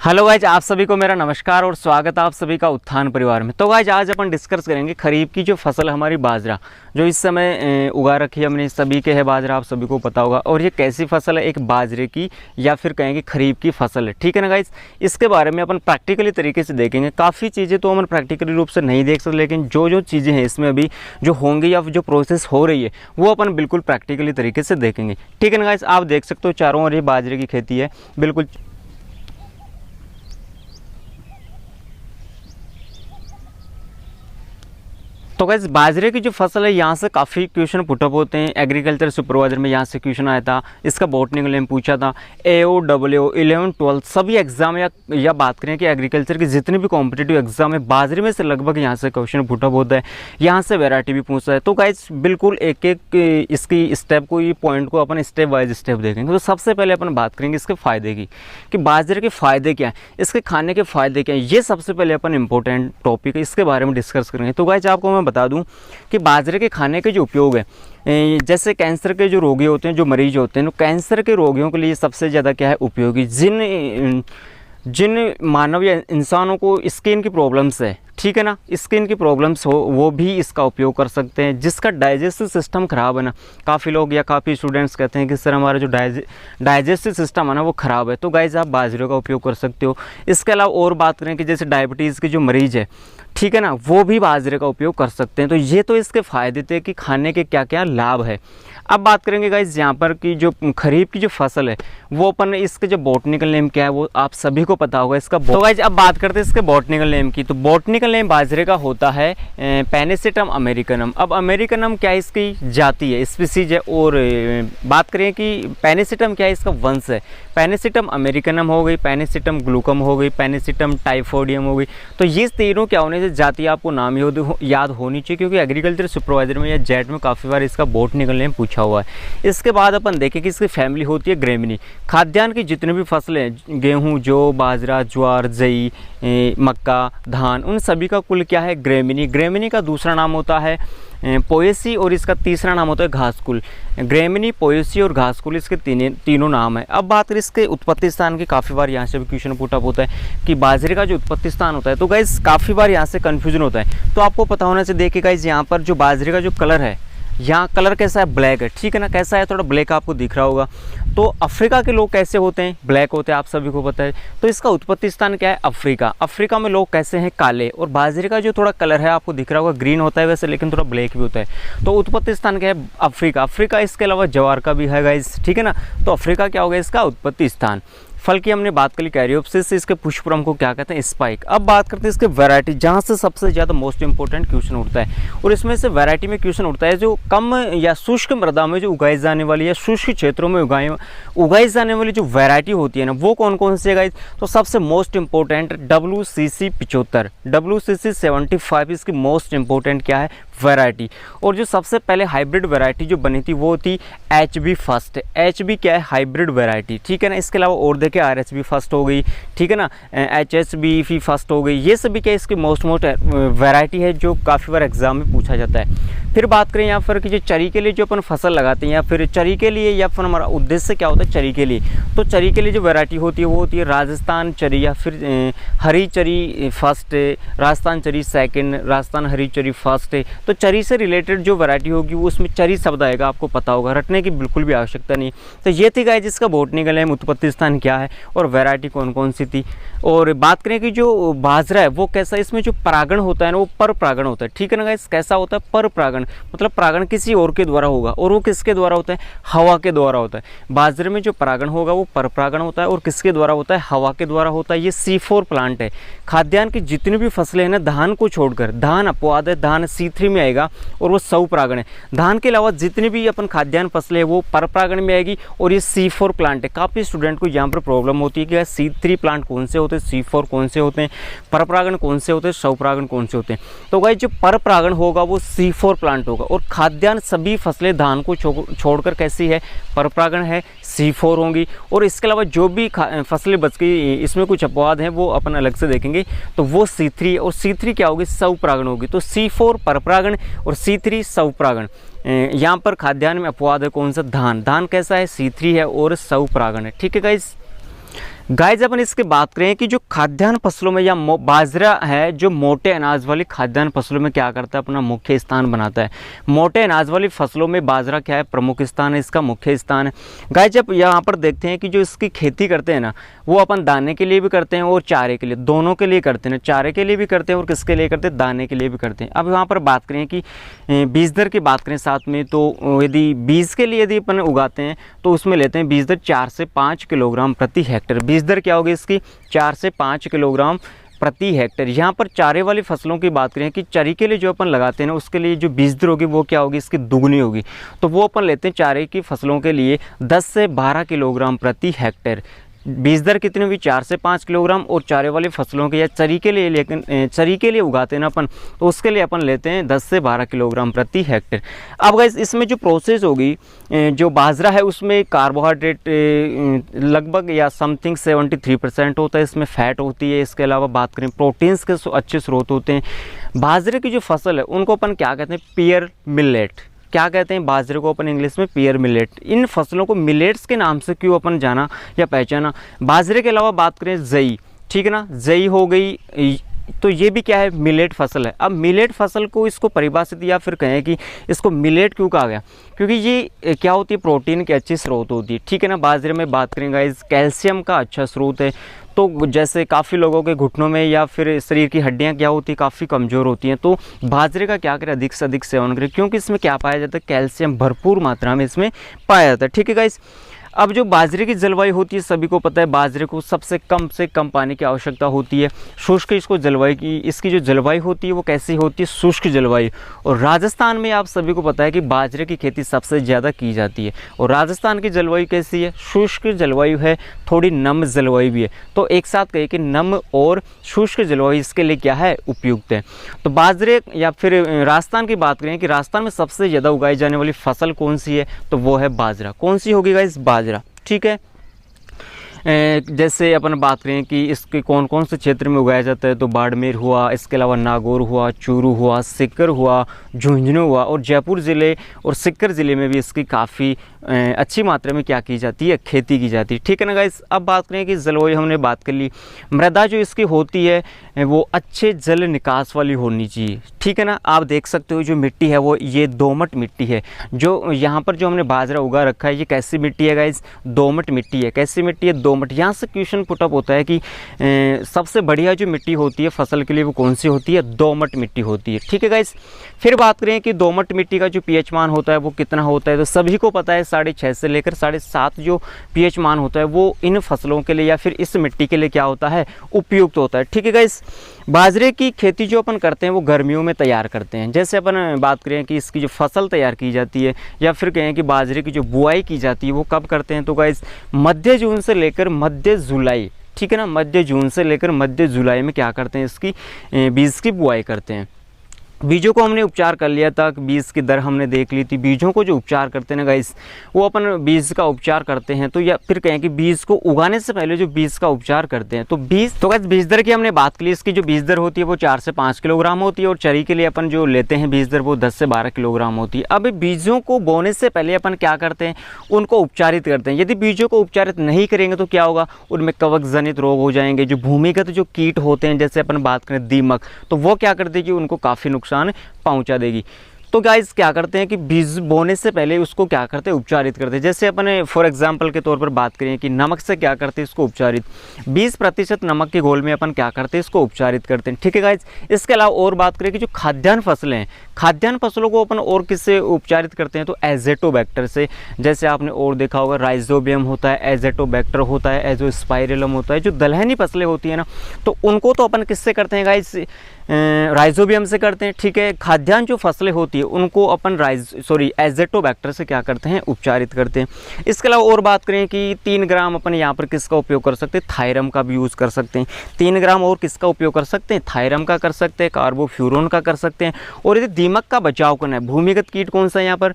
Hello guys, आप सभी को मेरा नमस्कार और स्वागत है आप सभी का उत्थान परिवार में। तो गाइज आज अपन डिस्कस करेंगे खरीफ की जो फसल हमारी बाजरा जो इस समय उगा रखी है हमने, सभी के है बाजरा, आप सभी को पता होगा। और ये कैसी फसल है, एक बाजरे की या फिर कहेंगे खरीफ की फसल है, ठीक है ना गाइज। इसके बारे में अपन प्रैक्टिकली तरीके से देखेंगे। काफ़ी चीज़ें तो हम प्रैक्टिकली रूप से नहीं देख सकते, लेकिन जो चीज़ें हैं इसमें अभी जो होंगी या जो प्रोसेस हो रही है वो अपन बिल्कुल प्रैक्टिकली तरीके से देखेंगे, ठीक है ना गाइज। आप देख सकते हो चारों ओर ये बाजरे की खेती है बिल्कुल। तो गाइस बाजरे की जो फसल है यहाँ से काफ़ी क्वेश्चन पुटअप होते हैं। एग्रीकल्चर सुपरवाइजर में यहाँ से क्वेश्चन आया था, इसका बॉटनिकल नेम पूछा था। AO, WO 11, 12 सभी एग्जाम या बात करें कि एग्रीकल्चर की जितने भी कॉम्पिटिटिव एग्जाम है बाजरे में से लगभग यहाँ से क्वेश्चन पुटअप होता है। यहाँ से वैरायटी भी पूछता है। तो गाइस बिल्कुल एक एक इसकी स्टेप को, ये पॉइंट को अपन स्टेप बाय स्टेप देखेंगे। तो सबसे पहले अपन बात करेंगे इसके फ़ायदे की, कि बाजरे के फ़ायदे क्या हैं, इसके खाने के फ़ायदे क्या हैं। ये सबसे पहले अपन इंपॉर्टेंट टॉपिक है, इसके बारे में डिस्कस करेंगे। तो गाइस आपको मैं बता दूं कि बाजरे के खाने के जो उपयोग है, जैसे कैंसर के जो रोगी होते हैं, जो मरीज होते हैं, तो कैंसर के रोगियों के लिए सबसे ज़्यादा क्या है उपयोगी। जिन मानव या इंसानों को स्किन की प्रॉब्लम्स है, ठीक है ना, स्किन की प्रॉब्लम्स हो, वो भी इसका उपयोग कर सकते हैं। जिसका डाइजेस्टिव सिस्टम ख़राब है ना, काफ़ी लोग या काफ़ी स्टूडेंट्स कहते हैं कि सर हमारा जो डाइजेस्टिव सिस्टम है ना वो ख़राब है, तो गाइस आप बाजरे का उपयोग कर सकते हो। इसके अलावा और बात करें कि जैसे डायबिटीज़ के जो मरीज़ है, ठीक है ना, वो भी बाजरे का उपयोग कर सकते हैं। तो ये तो इसके फ़ायदे थे कि खाने के क्या क्या लाभ है। अब बात करेंगे गाइस यहाँ पर कि जो खरीफ की जो फसल है वो अपन, इसके जो बॉटनिकल नेम क्या है वो आप सभी को पता होगा इसका। तो गाइस अब बात करते हैं इसके बॉटनिकल नेम की। तो बॉटनिकल नेम बाजरे का होता है पेनिसिटम अमेरिकनम। अब अमेरिकनम क्या है, इसकी जाति है, स्पीसीज है। और बात करें कि पेनिसिटम क्या है, इसका वंश है। पेनिसिटम अमेरिकनम हो गई, पेनिसिटम ग्लूकम हो गई, पेनिसिटम टाइफोडियम हो गई। तो ये तीनों क्या होने से जाति आपको नाम याद होनी चाहिए, क्योंकि एग्रीकल्चर सुपरवाइजर में या जेट में काफ़ी बार इसका बॉटनिकल नेम पूछा हुआ है। इसके बाद अपन देखें कि इसकी फैमिली होती है ग्रेमिनी। खाद्यान्न की जितनी भी फसलें हैं, गेहूं, जौ, बाजरा, ज्वार, जई, मक्का, धान, उन सभी का कुल क्या है ग्रेमिनी। ग्रेमिनी का दूसरा नाम होता है पोएसी और इसका तीसरा नाम होता है घासकुल। ग्रेमिनी, पोएसी और घासकुल इसके तीनों नाम है। अब बात करें इसके उत्पत्ति स्थान की, काफ़ी बार यहाँ से भी क्वेश्चन पुटअप होता है कि बाजरे का जो उत्पत्ति स्थान होता है, तो गाइस काफ़ी बार यहाँ से कन्फ्यूजन होता है। तो आपको पता होना से देखिए गाइस यहाँ पर जो बाजरे का जो कलर है, यहाँ कलर कैसा है, ब्लैक है, ठीक है ना। कैसा है, थोड़ा ब्लैक आपको दिख रहा होगा। तो अफ्रीका के लोग कैसे होते हैं, ब्लैक होते हैं, आप सभी को पता है। तो इसका उत्पत्ति स्थान क्या है, अफ्रीका। अफ्रीका में लोग कैसे हैं, काले। और बाजरे का जो थोड़ा कलर है आपको दिख रहा होगा, ग्रीन होता है वैसे, लेकिन थोड़ा ब्लैक भी होता है। तो उत्पत्ति स्थान क्या है, अफ्रीका। अफ्रीका इसके अलावा जवार का भी है गाइस, ठीक है ना। तो अफ्रीका क्या होगा इसका उत्पत्ति स्थान। फल की हमने बात करी कैरियोप्सिस, इसके पुष्पक्रम को क्या कहते हैं, स्पाइक। अब बात करते हैं इसके वैरायटी, जहाँ से सबसे ज़्यादा मोस्ट इंपॉर्टेंट क्वेश्चन उठता है। और इसमें से वैरायटी में क्वेश्चन उठता है जो कम या शुष्क मृदा में जो उगाई जाने वाली या शुष्क क्षेत्रों में उगाई जाने वाली जो वैरायटी होती है ना, वो कौन कौन सी है गाइस। तो सबसे मोस्ट इंपॉर्टेंट WCC 75, WCC 75 इसकी मोस्ट इंपॉर्टेंट क्या है, वैरायटी। और जो सबसे पहले हाइब्रिड वैरायटी जो बनी थी वो थी HB फर्स्ट। HB क्या है, हाइब्रिड वैरायटी, ठीक है ना। इसके अलावा और देखें RHB फर्स्ट हो गई, ठीक है ना, HSB फर्स्ट हो गई। ये सभी क्या इसकी मोस्ट वैरायटी है जो काफ़ी बार एग्जाम में पूछा जाता है। फिर बात करें यहाँ पर कि जो चरी के लिए जो अपन फसल लगाते हैं, या फिर चरी के लिए, या फिर हमारा उद्देश्य क्या होता है चरी के लिए, तो चरी के लिए जो वैरायटी होती है वो होती है राजस्थान चरी, या फिर हरी चरी फर्स्ट, राजस्थान चरी सेकंड, राजस्थान हरी चरी फर्स्ट। तो चरी से रिलेटेड जो वैरायटी होगी वो उसमें चरी शब्द आएगा, आपको पता होगा, रटने की बिल्कुल भी आवश्यकता नहीं। तो ये थी गाइस जिसका बॉटनिकल नेम, उत्पत्ति स्थान क्या है और वैरायटी कौन कौन सी थी। और बात करें कि जो बाजरा है वो कैसा, इसमें जो परागण होता है ना वो पर परागण होता है, ठीक है ना गाइस। कैसा होता है, पर परागण, मतलब परागण किसी और के द्वारा होगा, और वो किसके द्वारा होता है, हवा के द्वारा होता है। बाजरे में जो परागण होगा वो पर परागण होता है, और किसके द्वारा होता है, हवा के द्वारा होता है। ये C4 प्लांट है। खाद्यान्न की जितनी भी फसलें हैं ना, धान को छोड़कर, धान अपवाद है, धान C3 में आएगा और वो सौ परागण है। धान के अलावा जितनी भी अपन खाद्यान्न फसलें हैं वो पर परागण में आएगी, और ये C4 प्लांट है। काफ़ी स्टूडेंट को यहाँ पर प्रॉब्लम होती है कि C3 प्लांट कौन से होते हैं, C4 कौन से होते हैं, पर परागण कौन से होते हैं, सौ परागण कौन से होते हैं। तो गाइस जो पर परागण होगा वो C4 प्लांट होगा। और खाद्यान्न सभी फसलें धान को छोड़कर कैसी है, पर परागण है, C4 होंगी। और इसके अलावा जो भी फसलें बच गई, इसमें कुछ अपवाद हैं वो अपन अलग से देखेंगे, तो वो C3, और C3 क्या होगी, सौ परागण होगी। तो C4 पर परागण और C3 सौ परागण। यहाँ पर खाद्यान्न में अपवाद है कौन सा, धान। धान कैसा है, C3 है और सौ परागण है, ठीक है गाइस। गाइस अपन इसकी बात करें कि जो खाद्यान्न फसलों में या बाजरा है, जो मोटे अनाज वाली खाद्यान्न फसलों में क्या करता है, अपना मुख्य स्थान बनाता है। मोटे अनाज वाली फसलों में बाजरा क्या है, प्रमुख स्थान है, इसका मुख्य स्थान है। गाइस जब यहाँ पर देखते हैं कि जो इसकी खेती करते हैं ना, वो अपन दाने के लिए भी करते हैं और चारे के लिए, दोनों के लिए करते हैं। चारे के लिए भी करते हैं और किसके लिए करते हैं, दाने के लिए भी करते हैं। अब यहाँ पर बात करें कि बीज दर की बात करें साथ में, तो यदि बीज के लिए यदि अपन उगाते हैं तो उसमें लेते हैं बीज दर 4 से 5 किलोग्राम प्रति हेक्टेयर। बीज दर क्या होगी इसकी, 4 से 5 किलोग्राम प्रति हेक्टेयर। यहाँ पर चारे वाली फसलों की बात करें कि चरी के लिए जो अपन लगाते हैं ना, उसके लिए जो बीज दर होगी वो क्या होगी, इसकी दुगनी होगी। तो वो अपन लेते हैं चारे की फसलों के लिए 10 से 12 किलोग्राम प्रति हेक्टेयर। बीज दर कितनी हुई, 4 से 5 किलोग्राम। और चारे वाली फसलों के या चरी के लिए, लेकिन चरी के लिए उगाते हैं ना अपन, तो उसके लिए अपन लेते हैं 10 से 12 किलोग्राम प्रति हेक्टेयर। अब गाइस इसमें जो प्रोसेस होगी, जो बाजरा है उसमें कार्बोहाइड्रेट लगभग या समथिंग 73% होता है, इसमें फैट होती है। इसके अलावा बात करें प्रोटीन्स के अच्छे स्रोत होते हैं। बाजरे की जो फसल है उनको अपन क्या कहते हैं, पियर मिलेट। क्या कहते हैं, बाजरे को अपन इंग्लिश में पियर मिलेट। इन फसलों को मिलेट्स के नाम से क्यों अपन जाना या पहचाना। बाजरे के अलावा बात करें जई, ठीक है ना, जई हो गई, तो ये भी क्या है, मिलेट फसल है। अब मिलेट फसल को इसको परिभाषित या फिर कहें कि इसको मिलेट क्यों कहा गया, क्योंकि ये क्या होती है, प्रोटीन की अच्छी स्रोत होती है, ठीक है ना। बाजरे में बात करें गाइस, कैल्शियम का अच्छा स्रोत है। तो जैसे काफ़ी लोगों के घुटनों में या फिर शरीर की हड्डियां क्या होती है, काफ़ी कमज़ोर होती हैं, तो बाजरे का क्या करें, अधिक से अधिक सेवन करें, क्योंकि इसमें क्या पाया जाता है, कैल्शियम भरपूर मात्रा में इसमें पाया जाता है, ठीक है गाइस। अब जो बाजरे की जलवायु होती है, सभी को पता है बाजरे को सबसे कम पानी की आवश्यकता होती है। शुष्क इसको जलवायु की, इसकी जो जलवायु होती है वो कैसी होती है, शुष्क जलवायु। और राजस्थान में आप सभी को पता है कि बाजरे की खेती सबसे ज़्यादा की जाती है। और राजस्थान की जलवायु कैसी है, शुष्क जलवायु है, थोड़ी नम जलवायु भी है। तो एक साथ कहिए कि नम और शुष्क जलवायु इसके लिए क्या है, उपयुक्त है। तो बाजरे या फिर राजस्थान की बात करें कि राजस्थान में सबसे ज़्यादा उगाई जाने वाली फसल कौन सी है, तो वो है बाजरा। कौन सी होगी गाइस, बाजरा, ठीक है। जैसे अपन बात करें कि इसके कौन कौन से क्षेत्र में उगाया जाता है, तो बाड़मेर हुआ, इसके अलावा नागौर हुआ, चूरू हुआ, सीकर हुआ, झुंझुनू हुआ, और जयपुर ज़िले और सीकर ज़िले में भी इसकी काफ़ी अच्छी मात्रा में क्या की जाती है, खेती की जाती है, ठीक है ना गाइस। अब बात करें कि जलवायु हमने बात कर ली। मृदा जो इसकी होती है वो अच्छे जल निकास वाली होनी चाहिए, ठीक है ना। आप देख सकते हो जो मिट्टी है वो ये दोमट मिट्टी है। जो यहाँ पर जो हमने बाजरा उगा रखा है ये कैसी मिट्टी है गाइस, दोमट मिट्टी है। कैसी मिट्टी है, दोमट। यहाँ से क्वेश्चन पुटअप होता है कि सबसे बढ़िया जो मिट्टी होती है फसल के लिए वो कौन सी होती है, दोमट मिट्टी होती है, ठीक है गाइस। फिर बात करें कि दोमट मिट्टी का जो पीएच मान होता है वो कितना होता है, तो सभी को पता है 6.5 से लेकर 7.5 जो पीएच मान होता है वो इन फसलों के लिए या फिर इस मिट्टी के लिए क्या होता है, उपयुक्त होता है, ठीक है गाइस। बाजरे की खेती जो अपन करते हैं वो गर्मियों में तैयार करते हैं। जैसे अपन बात करें कि इसकी जो फसल तैयार की जाती है या फिर कहें कि बाजरे की जो बुआई की जाती है वो कब करते हैं, तो गाइस मध्य जून से लेकर मध्य जुलाई, ठीक है ना, मध्य जून से लेकर मध्य जुलाई में क्या करते हैं, इसकी बीज की बुआई करते हैं। बीजों को हमने उपचार कर लिया था, बीज की दर हमने देख ली थी। बीजों को जो उपचार करते हैं ना गाइस, वो अपन बीज का उपचार करते हैं। तो या फिर कहें कि बीज को उगाने से पहले जो बीज का उपचार करते हैं, तो गाइस बीज दर की हमने बात की। इसकी जो बीज दर होती है वो 4 से 5 किलोग्राम होती है, और चरी के लिए अपन जो लेते हैं बीज दर वो 10 से 12 किलोग्राम होती है। अब बीजों को बोने से पहले अपन क्या करते हैं, उनको उपचारित करते हैं। यदि बीजों को उपचारित नहीं करेंगे तो क्या होगा, उनमें कवक जनित रोग हो जाएंगे। जो भूमिगत जो कीट होते हैं, जैसे अपन बात करें दीमक, तो वो क्या कर देगी, उनको काफ़ी नुकसान पहुंचा देगी। तो गाइस क्या करते हैं कि बीज बोने से पहले उसको क्या करते हैं, उपचारित करते हैं। जैसे अपने फॉर एग्जांपल के तौर पर बात करें कि नमक से क्या करते हैं, इसको उपचारित 20% नमक के घोल में अपन क्या करते हैं, इसको उपचारित करते हैं, ठीक है गाइस। इसके अलावा और बात करें कि जो खाद्यान्न फसलें हैं, खाद्यान्न फसलों को अपन और किससे उपचारित करते हैं, तो एजेटोबैक्टर से। जैसे आपने और देखा होगा राइजोबियम होता है, एजेटोबैक्टर होता है, एजोस्पाइरलम होता है। जो दलहनी फसलें होती है ना, तो उनको तो अपन किससे करते हैं गाइस, राइजोबियम से करते हैं, ठीक है। खाद्यान्न जो फसलें होती है उनको अपन एजेटोबैक्टर से क्या करते हैं, उपचारित करते हैं। इसके अलावा और बात करें कि 3 ग्राम अपन यहाँ पर किसका उपयोग कर सकते हैं, थायरम का भी यूज़ कर सकते हैं। 3 ग्राम और किसका उपयोग कर सकते हैं, थायरम का कर सकते हैं, कार्बोफ्यूरॉन का कर सकते हैं। और यदि दीमक का बचाव करना है, भूमिगत कीट कौन सा है यहाँ पर,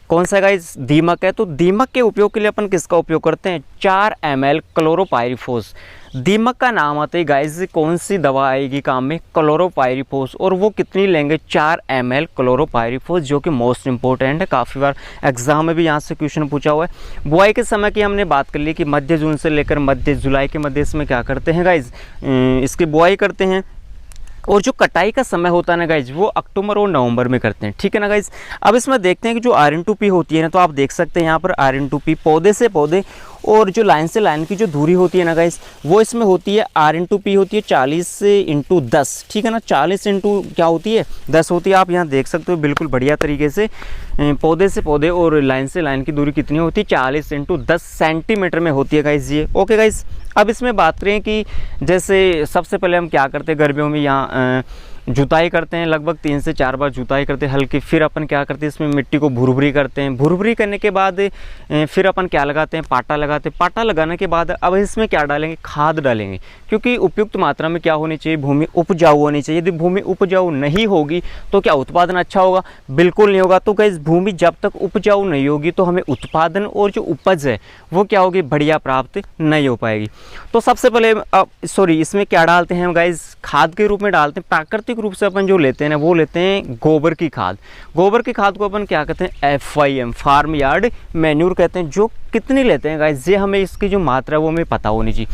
कौन सा गाइस, दीमक है। तो दीमक के उपयोग के लिए अपन किसका उपयोग करते हैं, 4 ml क्लोरोपाइरीफोस। दीमक का नाम आते ही गाइस कौन सी दवा आएगी काम में, क्लोरोपाइरीफोस। और वो कितनी लेंगे, 4 ml क्लोरोपाइरीफोस, जो कि मोस्ट इंपॉर्टेंट है, काफ़ी बार एग्जाम में भी यहाँ से क्वेश्चन पूछा हुआ है। बुआई के समय की हमने बात कर ली कि मध्य जून से लेकर मध्य जुलाई के मध्य इसमें क्या करते हैं गाइस, इसकी बुआई करते हैं। और जो कटाई का समय होता है ना गाइज, वो अक्टूबर और नवंबर में करते हैं, ठीक है ना गाइज। अब इसमें देखते हैं कि जो R2P होती है ना, तो आप देख सकते हैं यहाँ पर R2P पौधे से पौधे और जो लाइन से लाइन की जो दूरी होती है ना गाइज, वो इसमें होती है R2P होती है 40x10, ठीक है ना। 40 इंटू क्या होती है, 10 होती है। आप यहाँ देख सकते हो बिल्कुल बढ़िया तरीके से, पौधे से पौधे और लाइन से लाइन की दूरी कितनी होती है, 40x10 सेंटीमीटर में होती है गाइज ये। ओके गाइज, अब इसमें बात करें कि जैसे सबसे पहले हम क्या करते हैं गर्मियों में, यहाँ जुताई करते हैं, लगभग 3 से 4 बार जुताई करते हैं हल्की। फिर अपन क्या करते हैं, इसमें मिट्टी को भुरभुरी करते हैं। भुरभुरी करने के बाद फिर अपन क्या लगाते हैं, पाटा लगाते हैं। पाटा लगाने के बाद अब इसमें क्या डालेंगे, खाद डालेंगे, क्योंकि उपयुक्त मात्रा में क्या होनी चाहिए, भूमि उपजाऊ होनी चाहिए। यदि भूमि उपजाऊ नहीं होगी तो क्या उत्पादन अच्छा होगा, बिल्कुल नहीं होगा। तो गाइस भूमि जब तक उपजाऊ नहीं होगी तो हमें उत्पादन और जो उपज है वो क्या होगी, बढ़िया प्राप्त नहीं हो पाएगी। तो सबसे पहले इसमें क्या डालते हैं हम गाइस, खाद के रूप में डालते हैं। प्राकृतिक रूप से अपन जो लेते हैं ना, वो लेते हैं गोबर की खाद। गोबर की खाद को अपन क्या कहते हैं, FYM, फार्म यार्ड मैन्यूर कहते हैं। जो कितनी लेते हैं गाइस, ये हमें इसकी जो मात्रा है वो हमें पता होनी चाहिए।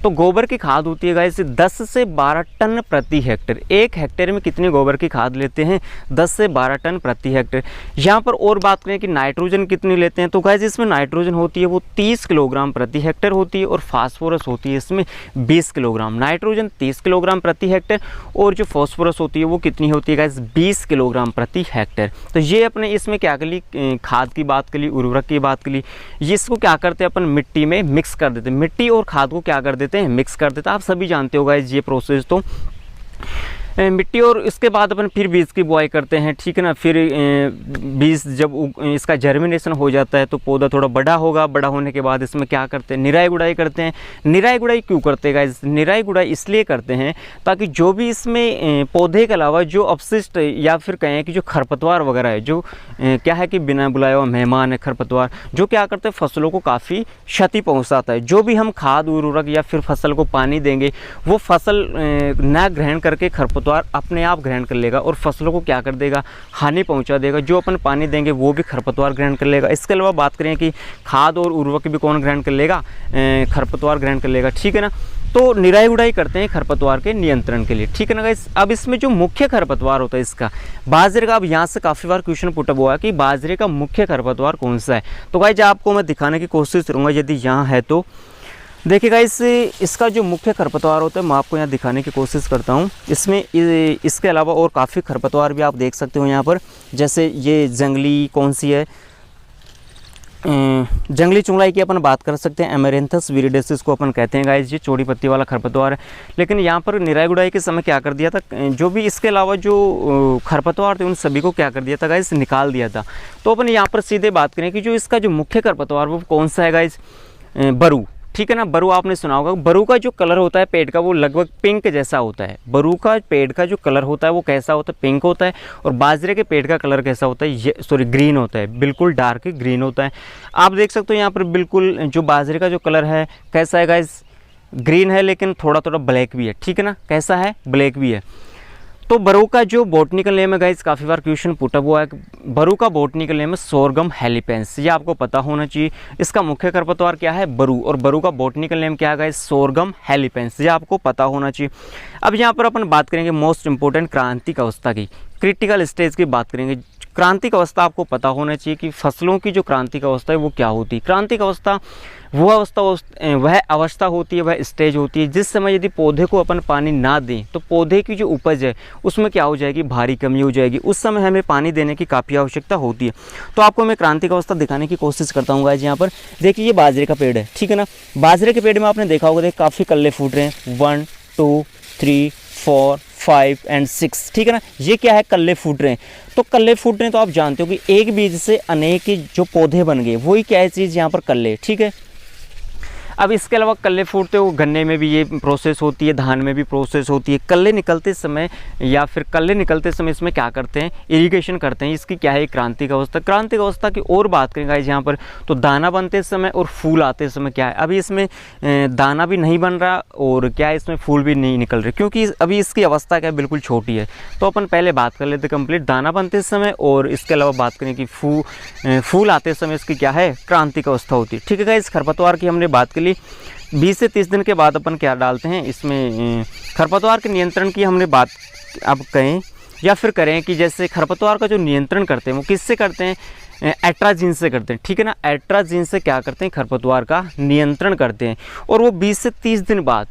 तो गोबर की खाद होती है गाइस 10 से 12 टन प्रति हेक्टेयर। 1 हेक्टेयर में कितनी गोबर की खाद लेते हैं, 10 से 12 टन प्रति हेक्टेयर। यहाँ पर और बात करें कि नाइट्रोजन कितनी लेते हैं, तो गाइस इसमें नाइट्रोजन होती है वो 30 किलोग्राम प्रति हेक्टेयर होती है, और फास्फोरस होती है इसमें 20 किलोग्राम। नाइट्रोजन 30 किलोग्राम प्रति हेक्टेयर, और जो फास्फोरस होती है वो कितनी होती है गाइस, 20 किलोग्राम प्रति हेक्टेयर। तो ये अपने इसमें क्या कर ली, खाद की बात कर ली, उर्वरक की बात कर ली। इसको क्या करते हैं अपन, मिट्टी में मिक्स कर देते हैं। मिट्टी और खाद को क्या कर देते हैं, मिक्स कर देते हैं। आप सभी जानते हो गाइस ये प्रोसेस। तो मिट्टी और इसके बाद अपन फिर बीज की बुआई करते हैं, ठीक है ना। फिर बीज जब इसका जर्मिनेशन हो जाता है तो पौधा थोड़ा बड़ा होगा। बड़ा होने के बाद इसमें क्या करते हैं, निराई गुड़ाई करते हैं। निराई गुड़ाई क्यों करते हैं गाइस, निराई गुड़ाई इसलिए करते हैं ताकि जो भी इसमें पौधे के अलावा जो अपशिष्ट या फिर कहें कि जो खरपतवार वगैरह है, जो क्या है कि बिना बुलाए हुआ मेहमान है खरपतवार, जो क्या करते हैं फसलों को काफ़ी क्षति पहुँचाता है। जो भी हम खाद उर्वरक या फिर फसल को पानी देंगे, वो फसल न ग्रहण करके खरपतवार अपने आप ग्रहण कर लेगा और फसलों को क्या कर देगा, हानि पहुंचा देगा। जो अपन पानी देंगे वो भी खरपतवार ग्रहण कर लेगा। इसके अलावा बात करें कि खाद और उर्वरक भी कौन ग्रहण कर लेगा, खरपतवार ग्रहण कर लेगा, ठीक है ना। तो निराई गुड़ाई करते हैं खरपतवार के नियंत्रण के लिए, ठीक है ना गाइस। अब इसमें जो मुख्य खरपतवार होता है इसका, बाजरे का, अब यहाँ से काफ़ी बार क्वेश्चन पुट अप हुआ कि बाजरे का मुख्य खरपतवार कौन सा है। तो गाइस आपको मैं दिखाने की कोशिश करूँगा, यदि यहाँ है तो देखिए गाइस, इसका जो मुख्य खरपतवार होता है मैं आपको यहाँ दिखाने की कोशिश करता हूँ। इसमें इसके अलावा और काफ़ी खरपतवार भी आप देख सकते हो यहाँ पर। जैसे ये जंगली कौन सी है, जंगली चुंगलाई की अपन बात कर सकते हैं, एमेरेंथस विरिडेसिस को अपन कहते हैं गाइस। ये चौड़ी पत्ती वाला खरपतवार है। लेकिन यहाँ पर निराई गुड़ाई के समय क्या कर दिया था, जो भी इसके अलावा जो खरपतवार थे उन सभी को क्या कर दिया था गाइस, निकाल दिया था। तो अपन यहाँ पर सीधे बात करें कि जो इसका जो मुख्य खरपतवार वो कौन सा है गाइस, बरू, ठीक है ना। बरू आपने सुना होगा। बरू का जो कलर होता है पेड़ का वो लगभग पिंक जैसा होता है। बरू का पेड़ का जो कलर होता है वो कैसा होता है, पिंक होता है। और बाजरे के पेड़ का कलर कैसा होता है, ये ग्रीन होता है, बिल्कुल डार्क ग्रीन होता है। आप देख सकते हो यहाँ पर बिल्कुल जो बाजरे का जो कलर है कैसा है गाइस, ग्रीन है, लेकिन थोड़ा थोड़ा ब्लैक भी है, ठीक है ना। कैसा है, ब्लैक भी है। तो बरू का जो बॉटनिकल नेम है गाइस, काफ़ी बार क्वेश्चन पुट अप हुआ है। बरू का बॉटनिकल नेम है सोरगम हेलिपेंस, ये आपको पता होना चाहिए। इसका मुख्य खरपतवार क्या है, बरू, और बरू का बॉटनिकल नेम क्या है गाइस, सोरगम हेलिपेंस, ये आपको पता होना चाहिए। अब यहाँ पर अपन बात करेंगे मोस्ट इंपोर्टेंट क्रांतिक अवस्था की, क्रिटिकल स्टेज की बात करेंगे। क्रांतिक अवस्था आपको पता होना चाहिए कि फसलों की जो क्रांतिक अवस्था है वो क्या होती है। क्रांतिक अवस्था वह अवस्था होती है, वह स्टेज होती है जिस समय यदि पौधे को अपन पानी ना दें तो पौधे की जो उपज है उसमें क्या हो जाएगी, भारी कमी हो जाएगी। उस समय हमें पानी देने की काफ़ी आवश्यकता होती है। तो आपको मैं क्रांतिक अवस्था दिखाने की कोशिश करता हूँ गाइस। यहाँ पर देखिए ये बाजरे का पेड़ है, ठीक है ना। बाजरे के पेड़ में आपने देखा होगा, काफ़ी कल्ले फूट रहे हैं, 1 2 3 4 5 और 6, ठीक है ना। ये क्या है, कल्ले फूट रहे हैं। तो कल्ले फूट रहे हैं तो आप जानते हो कि एक बीज से अनेक जो पौधे बन गए, वही क्या है चीज़ यहाँ पर, कल्ले, ठीक है। अब इसके अलावा कल्ले फूटते हो, गन्ने में भी ये प्रोसेस होती है, धान में भी प्रोसेस होती है। कल्ले निकलते समय या फिर कल्ले निकलते समय इसमें क्या करते हैं, इरिगेशन करते हैं। इसकी क्या है, क्रांतिक अवस्था। क्रांतिक अवस्था की और बात करेंगे गाइस यहाँ पर, तो दाना बनते समय और फूल आते समय क्या है, अभी इसमें दाना भी नहीं बन रहा और क्या है, इसमें फूल भी नहीं निकल रहे, क्योंकि अभी इसकी अवस्था क्या है, बिल्कुल छोटी है। तो अपन पहले बात कर लेते कंप्लीट दाना बनते समय, और इसके अलावा बात करें कि फूल आते समय इसकी क्या है, क्रांतिक अवस्था होती है। ठीक है गाइस, खरपतवार की हमने बात कर ली। 20 से 30 दिन के बाद अपन क्या डालते हैं इसमें, खरपतवार के नियंत्रण की हमने बात अब कहें या फिर करें कि जैसे खरपतवार का जो नियंत्रण करते हैं वो किससे करते हैं, एट्राजीन से करते हैं। ठीक है ना, एट्राजीन से क्या करते हैं, खरपतवार का नियंत्रण करते हैं। और वो 20 से 30 दिन बाद,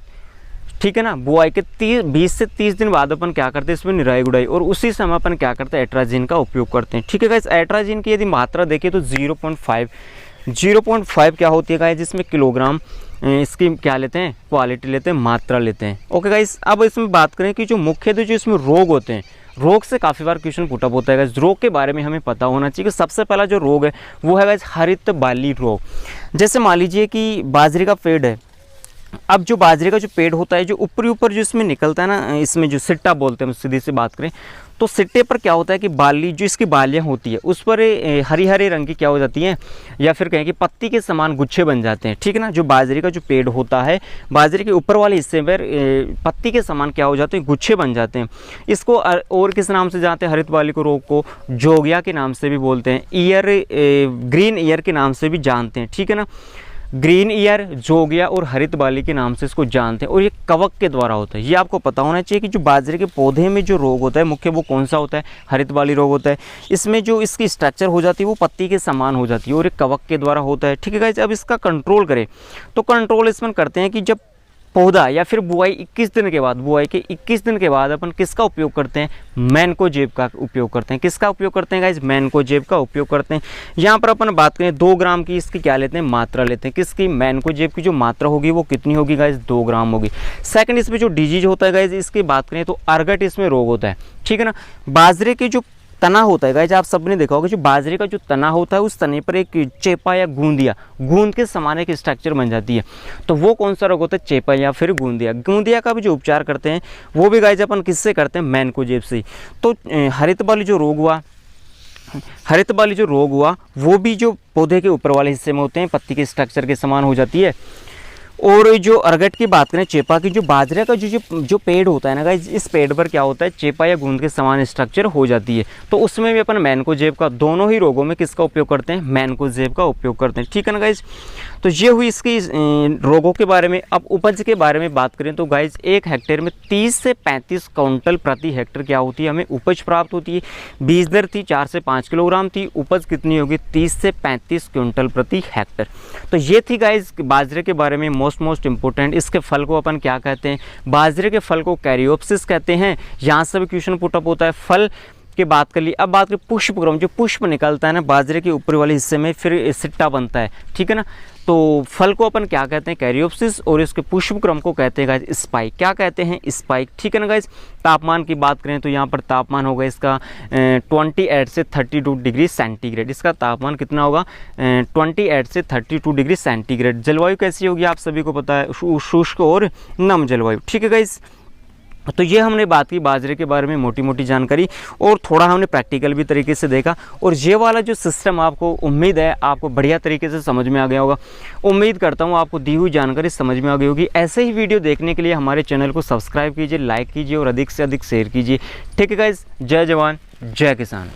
ठीक है ना, बुआई के 20 से 30 दिन बाद अपन क्या करते हैं, इसमें निराई गुड़ाई, और उसी समय अपन क्या करते हैं, एट्राजीन का उपयोग करते हैं। ठीक है गाइस, एट्राजीन की यदि मात्रा देखें तो 0.5 क्या होती है गाइस, जिसमें किलोग्राम इसकी क्या लेते हैं, क्वालिटी लेते हैं, मात्रा लेते हैं। ओके गाइस, अब इसमें बात करें कि जो मुख्यतः जो इसमें रोग होते हैं, रोग से काफ़ी बार क्वेश्चन पुटअप होता है गाइस। रोग के बारे में हमें पता होना चाहिए कि सबसे पहला जो रोग है वो है गाइस हरित बाली रोग। जैसे मान लीजिए कि बाजरे का पेड़ है, अब जो बाजरे का जो पेड़ होता है, जो ऊपर जो इसमें निकलता है ना, इसमें जो सिट्टा बोलते हैं, सीधी सी बात करें तो सिट्टे पर क्या होता है कि बाली, जो इसकी बालियाँ होती है उस पर हरी हरे रंग की क्या हो जाती हैं, या फिर कहें कि पत्ती के समान गुच्छे बन जाते हैं। ठीक है ना, जो बाजरे का जो पेड़ होता है, बाजरे के ऊपर वाले हिस्से पर पत्ती के समान क्या हो जाते हैं, गुच्छे बन जाते हैं। इसको और किस नाम से जानते हैं, हरित बाली को रोग को जोगिया के नाम से भी बोलते हैं, ग्रीन ईयर के नाम से भी जानते हैं। ठीक है ना, ग्रीन ईयर, जोगिया और हरित बाली के नाम से इसको जानते हैं, और ये कवक के द्वारा होता है। ये आपको पता होना चाहिए कि जो बाजरे के पौधे में जो रोग होता है मुख्य, वो कौन सा होता है, हरित बाली रोग होता है। इसमें जो इसकी स्ट्रक्चर हो जाती है वो पत्ती के समान हो जाती है और ये कवक के द्वारा होता है। ठीक है गाइस, अब इसका कंट्रोल करें तो कंट्रोल इसमें करते हैं कि जब पौधा या फिर बुआई 21 दिन के बाद, बुआई के 21 दिन के बाद अपन किसका उपयोग करते हैं, मैनकोजेब का उपयोग करते हैं। किसका उपयोग करते हैं गाइस, मैनकोजेब का उपयोग करते हैं। यहाँ पर अपन बात करें 2 ग्राम की इसकी क्या लेते हैं, मात्रा लेते हैं। किसकी, मैनकोजेब की जो मात्रा होगी वो कितनी होगी गाइस, 2 ग्राम होगी। सेकंड, इसमें जो डिजीज होता है गाइस, इसकी बात करें तो अर्गट इसमें रोग होता है। ठीक है ना, बाजरे के जो तना होता है गाइस, आप सबने देखा होगा, जो बाजरे का जो तना होता है उस तने पर एक चेपा या गूंद के समान एक स्ट्रक्चर बन जाती है। तो वो कौन सा रोग होता है, चेपा या फिर गूंदिया का भी जो उपचार करते हैं वो भी गाइस अपन किससे करते हैं, मैनकोजेब से। तो हरित बाली जो रोग हुआ वो भी जो पौधे के ऊपर वाले हिस्से में होते हैं, पत्ती के स्ट्रक्चर के समान हो जाती है। और जो अर्गट की बात करें, चेपा की, जो बाजरे का जो पेड़ होता है ना गाइस, इस पेड़ पर क्या होता है, चेपा या गूंद के समान स्ट्रक्चर हो जाती है। तो उसमें भी अपन मैनकोजेब का, दोनों ही रोगों में किसका उपयोग करते हैं, मैनकोजेब का उपयोग करते हैं। ठीक है ना गाइस, तो ये हुई इसकी रोगों के बारे में। अब उपज के बारे में बात करें तो गाइस 1 हेक्टेयर में 30 से 35 क्विंटल प्रति हेक्टेयर क्या होती है, हमें उपज प्राप्त होती है। बीज दर थी 4 से 5 किलोग्राम थी, उपज कितनी होगी, 30 से 35 क्विंटल प्रति हेक्टेयर। तो ये थी गाइस बाजरे के बारे में मोस्ट इंपॉर्टेंट। इसके फल को अपन क्या कहते हैं, बाजरे के फल को कैरियोप्सिस कहते हैं। यहाँ से भी क्वेश्चन पुटअप होता है। फल की बात कर ली। अब बात करें पुष्पक्रम, जो पुष्प निकलता है ना बाजरे के ऊपर वाले हिस्से में, फिर सिट्टा बनता है। ठीक है ना, तो फल को अपन क्या कहते हैं, कैरियोप्सिस, और इसके पुष्पक्रम को कहते हैं गाइस स्पाइक। क्या कहते हैं, स्पाइक। ठीक है ना गाइस, तापमान की बात करें तो यहाँ पर तापमान होगा इसका 28 से 32 डिग्री सेंटीग्रेड। इसका तापमान कितना होगा, 28 से 32 डिग्री सेंटीग्रेड। जलवायु कैसी होगी आप सभी को पता है, शुष्क और नम जलवायु। ठीक है गाइस, तो ये हमने बात की बाजरे के बारे में मोटी मोटी जानकारी, और थोड़ा हमने प्रैक्टिकल भी तरीके से देखा। और ये वाला जो सिस्टम आपको, उम्मीद है आपको बढ़िया तरीके से समझ में आ गया होगा। उम्मीद करता हूँ आपको दी हुई जानकारी समझ में आ गई होगी। ऐसे ही वीडियो देखने के लिए हमारे चैनल को सब्सक्राइब कीजिए, लाइक कीजिए और अधिक से अधिक शेयर कीजिए। ठीक है गाइस, जय जवान जय किसान।